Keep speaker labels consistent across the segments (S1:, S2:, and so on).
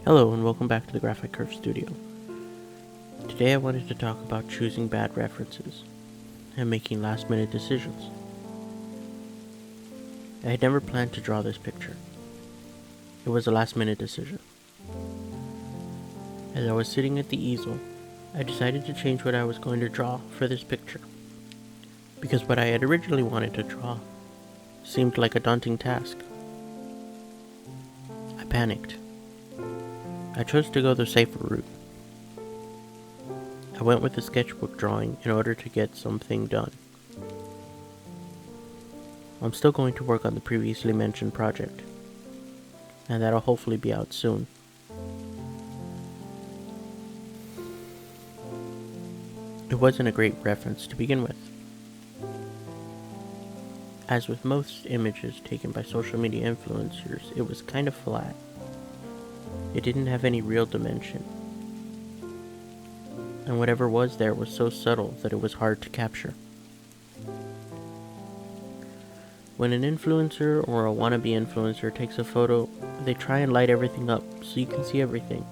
S1: Hello and welcome back to the Graphic Curve Studio. Today I wanted to talk about choosing bad references and making last minute decisions. I had never planned to draw this picture. It was a last minute decision. As I was sitting at the easel, I decided to change what I was going to draw for this picture, because what I had originally wanted to draw seemed like a daunting task. I panicked. I chose to go the safer route. I went with the sketchbook drawing in order to get something done. I'm still going to work on the previously mentioned project, and that'll hopefully be out soon. It wasn't a great reference to begin with. As with most images taken by social media influencers, it was kind of flat. It didn't have any real dimension, and whatever was there was so subtle that it was hard to capture. When an influencer or a wannabe influencer takes a photo, they try and light everything up so you can see everything,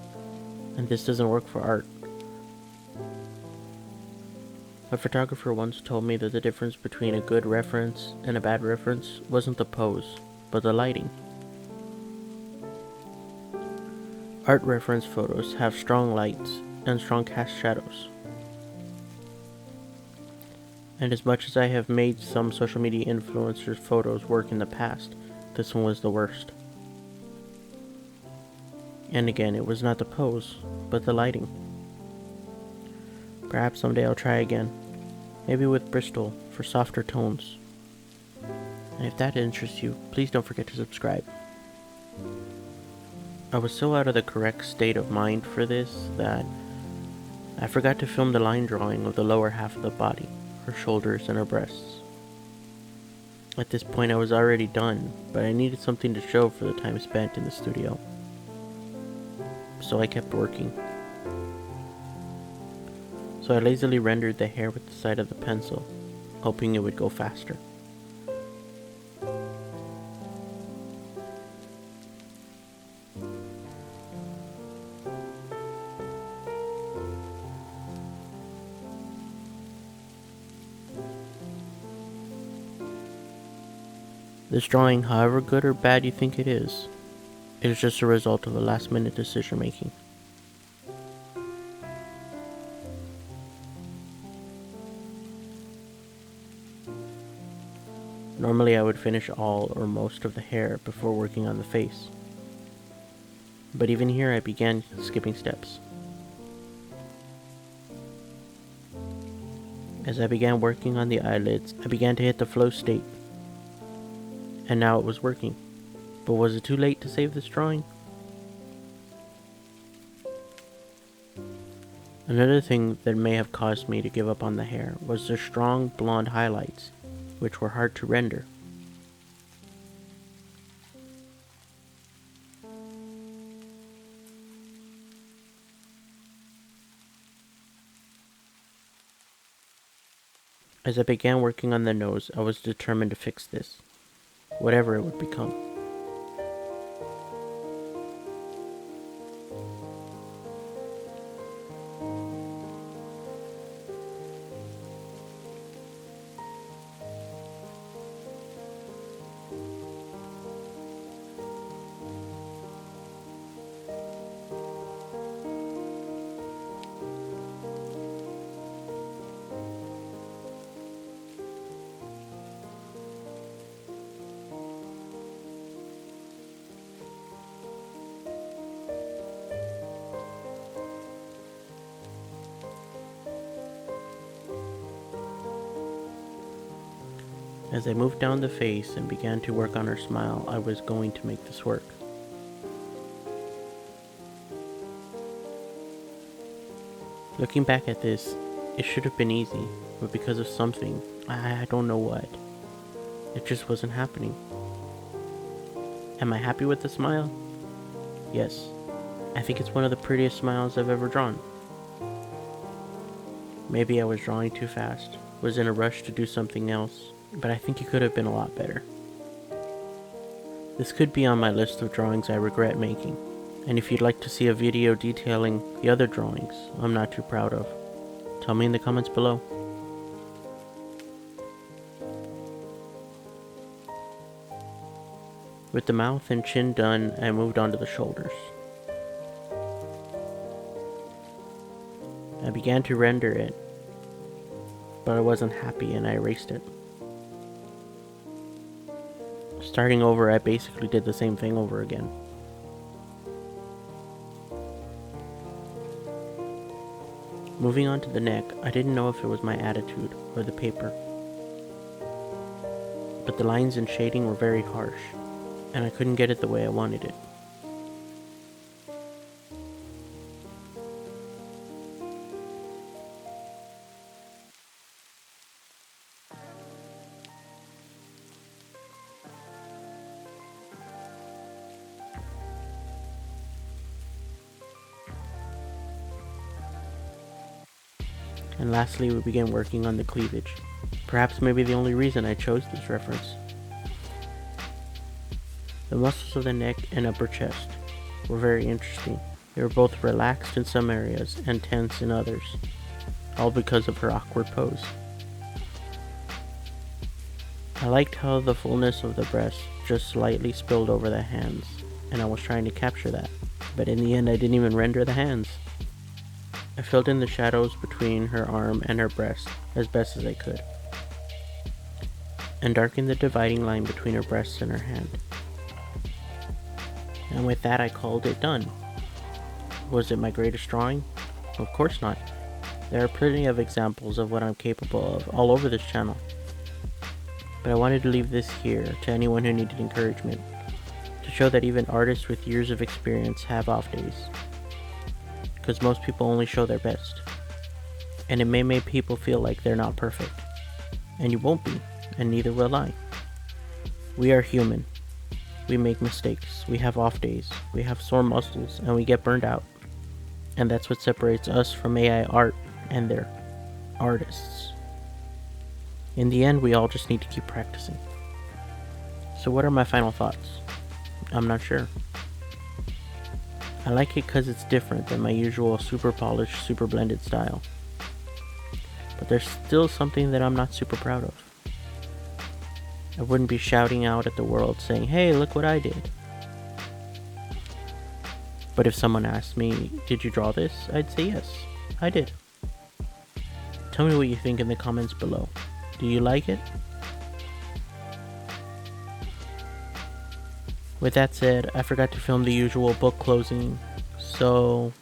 S1: and this doesn't work for art. A photographer once told me that the difference between a good reference and a bad reference wasn't the pose, but the lighting. Art reference photos have strong lights and strong cast shadows. And as much as I have made some social media influencers' photos work in the past, this one was the worst. And again, it was not the pose, but the lighting. Perhaps someday I'll try again, maybe with Bristol for softer tones. And if that interests you, please don't forget to subscribe. I was so out of the correct state of mind for this that I forgot to film the line drawing of the lower half of the body, her shoulders and her breasts. At this point I was already done, but I needed something to show for the time spent in the studio. So I kept working. So I lazily rendered the hair with the side of the pencil, hoping it would go faster. This drawing, however good or bad you think it is just a result of a last minute decision making. Normally I would finish all or most of the hair before working on the face. But even here I began skipping steps. As I began working on the eyelids, I began to hit the flow state. And now it was working. But was it too late to save this drawing? Another thing that may have caused me to give up on the hair was the strong blonde highlights, which were hard to render. As I began working on the nose, I was determined to fix this, whatever it would become. As I moved down the face and began to work on her smile, I was going to make this work. Looking back at this, it should have been easy, but because of something, I don't know what, it just wasn't happening. Am I happy with the smile? Yes. I think it's one of the prettiest smiles I've ever drawn. Maybe I was drawing too fast, was in a rush to do something else, but I think it could have been a lot better. This could be on my list of drawings I regret making. And if you'd like to see a video detailing the other drawings I'm not too proud of, tell me in the comments below. With the mouth and chin done, I moved on to the shoulders. I began to render it, but I wasn't happy and I erased it. Starting over, I basically did the same thing over again. Moving on to the neck, I didn't know if it was my attitude or the paper, but the lines and shading were very harsh, and I couldn't get it the way I wanted it. And lastly, we began working on the cleavage. Perhaps maybe the only reason I chose this reference. The muscles of the neck and upper chest were very interesting. They were both relaxed in some areas and tense in others, all because of her awkward pose. I liked how the fullness of the breast just slightly spilled over the hands, and I was trying to capture that, but in the end I didn't even render the hands. I filled in the shadows between her arm and her breast as best as I could, and darkened the dividing line between her breast and her hand. And with that, I called it done. Was it my greatest drawing? Of course not. There are plenty of examples of what I'm capable of all over this channel. But I wanted to leave this here to anyone who needed encouragement, to show that even artists with years of experience have off days. Because most people only show their best. And it may make people feel like they're not perfect. And you won't be, and neither will I. We are human. We make mistakes, we have off days, we have sore muscles, and we get burned out. And that's what separates us from AI art and their artists. In the end, we all just need to keep practicing. So what are my final thoughts? I'm not sure. I like it because it's different than my usual super polished, super blended style. But there's still something that I'm not super proud of. I wouldn't be shouting out at the world saying, hey, look what I did. But if someone asked me, did you draw this? I'd say yes, I did. Tell me what you think in the comments below. Do you like it? With that said, I forgot to film the usual book closing, so